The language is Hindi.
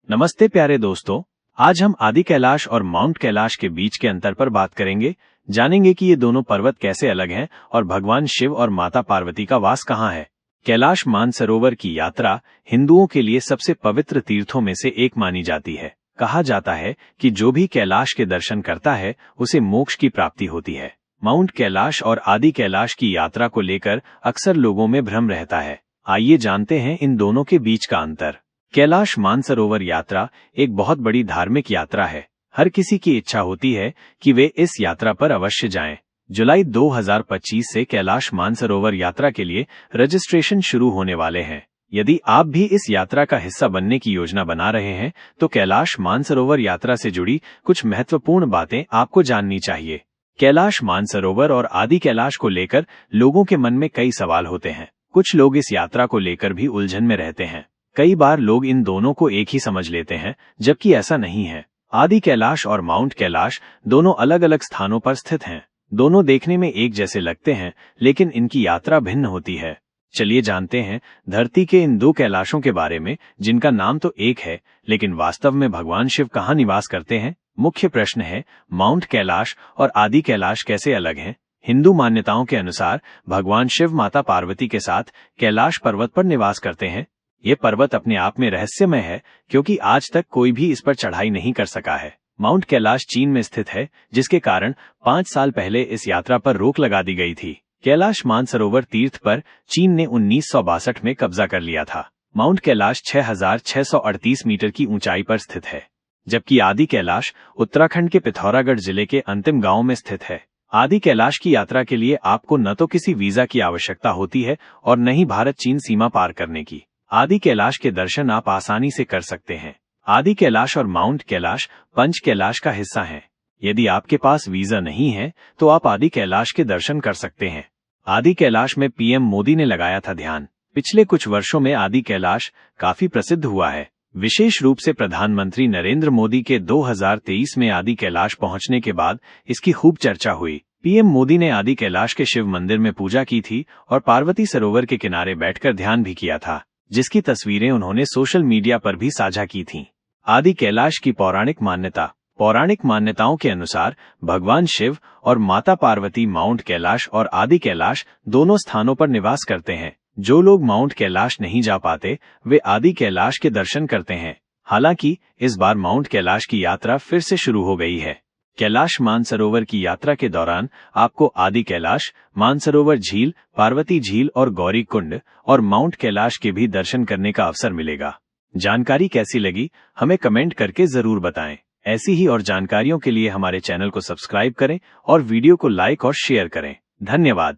नमस्ते प्यारे दोस्तों, आज हम आदि कैलाश और माउंट कैलाश के बीच के अंतर पर बात करेंगे। जानेंगे कि ये दोनों पर्वत कैसे अलग हैं और भगवान शिव और माता पार्वती का वास कहाँ है। कैलाश मानसरोवर की यात्रा हिंदुओं के लिए सबसे पवित्र तीर्थों में से एक मानी जाती है। कहा जाता है कि जो भी कैलाश के दर्शन करता है उसे मोक्ष की प्राप्ति होती है। माउंट कैलाश और आदि कैलाश की यात्रा को लेकर अक्सर लोगों में भ्रम रहता है। आइए जानते हैं इन दोनों के बीच का अंतर। कैलाश मानसरोवर यात्रा एक बहुत बड़ी धार्मिक यात्रा है। हर किसी की इच्छा होती है कि वे इस यात्रा पर अवश्य जाएं। जुलाई 2025 से कैलाश मानसरोवर यात्रा के लिए रजिस्ट्रेशन शुरू होने वाले हैं। यदि आप भी इस यात्रा का हिस्सा बनने की योजना बना रहे हैं तो कैलाश मानसरोवर यात्रा से जुड़ी कुछ महत्वपूर्ण बातें आपको जाननी चाहिए। कैलाश मानसरोवर और आदि कैलाश को लेकर लोगों के मन में कई सवाल होते हैं। कुछ लोग इस यात्रा को लेकर भी उलझन में रहते हैं। कई बार लोग इन दोनों को एक ही समझ लेते हैं, जबकि ऐसा नहीं है। आदि कैलाश और माउंट कैलाश दोनों अलग अलग स्थानों पर स्थित हैं। दोनों देखने में एक जैसे लगते हैं, लेकिन इनकी यात्रा भिन्न होती है। चलिए जानते हैं धरती के इन दो कैलाशों के बारे में, जिनका नाम तो एक है, लेकिन वास्तव में भगवान शिव कहाँ निवास करते हैं। मुख्य प्रश्न है, माउंट कैलाश और आदि कैलाश कैसे अलग हैं? हिंदू मान्यताओं के अनुसार भगवान शिव माता पार्वती के साथ कैलाश पर्वत पर निवास करते हैं। ये पर्वत अपने आप में रहस्यमय है, क्योंकि आज तक कोई भी इस पर चढ़ाई नहीं कर सका है। माउंट कैलाश चीन में स्थित है, जिसके कारण 5 साल पहले इस यात्रा पर रोक लगा दी गई थी। कैलाश मानसरोवर तीर्थ पर चीन ने 1962 में कब्जा कर लिया था। माउंट कैलाश 6,638 मीटर की ऊंचाई पर स्थित है, जबकि आदि कैलाश उत्तराखंड के पिथौरागढ़ जिले के अंतिम गांव में स्थित है। आदि कैलाश की यात्रा के लिए आपको न तो किसी वीजा की आवश्यकता होती है और न ही भारत चीन सीमा पार करने की। आदि कैलाश के दर्शन आप आसानी से कर सकते हैं। आदि कैलाश और माउंट कैलाश पंच कैलाश का हिस्सा हैं। यदि आपके पास वीजा नहीं है तो आप आदि कैलाश के दर्शन कर सकते हैं। आदि कैलाश में पीएम मोदी ने लगाया था ध्यान। पिछले कुछ वर्षों में आदि कैलाश काफी प्रसिद्ध हुआ है। विशेष रूप से प्रधानमंत्री नरेंद्र मोदी के 2023 में आदि कैलाश पहुंचने के बाद इसकी खूब चर्चा हुई। पीएम मोदी ने आदि कैलाश के शिव मंदिर में पूजा की थी और पार्वती सरोवर के किनारे बैठकर ध्यान भी किया था, जिसकी तस्वीरें उन्होंने सोशल मीडिया पर भी साझा की थीं। आदि कैलाश की पौराणिक मान्यता। पौराणिक मान्यताओं के अनुसार भगवान शिव और माता पार्वती माउंट कैलाश और आदि कैलाश दोनों स्थानों पर निवास करते हैं। जो लोग माउंट कैलाश नहीं जा पाते वे आदि कैलाश के दर्शन करते हैं। हालांकि इस बार माउंट कैलाश की यात्रा फिर से शुरू हो गई है। कैलाश मानसरोवर की यात्रा के दौरान आपको आदि कैलाश, मानसरोवर झील, पार्वती झील और गौरी कुंड और माउंट कैलाश के भी दर्शन करने का अवसर मिलेगा। जानकारी कैसी लगी हमें कमेंट करके जरूर बताएं। ऐसी ही और जानकारियों के लिए हमारे चैनल को सब्सक्राइब करें और वीडियो को लाइक और शेयर करें। धन्यवाद।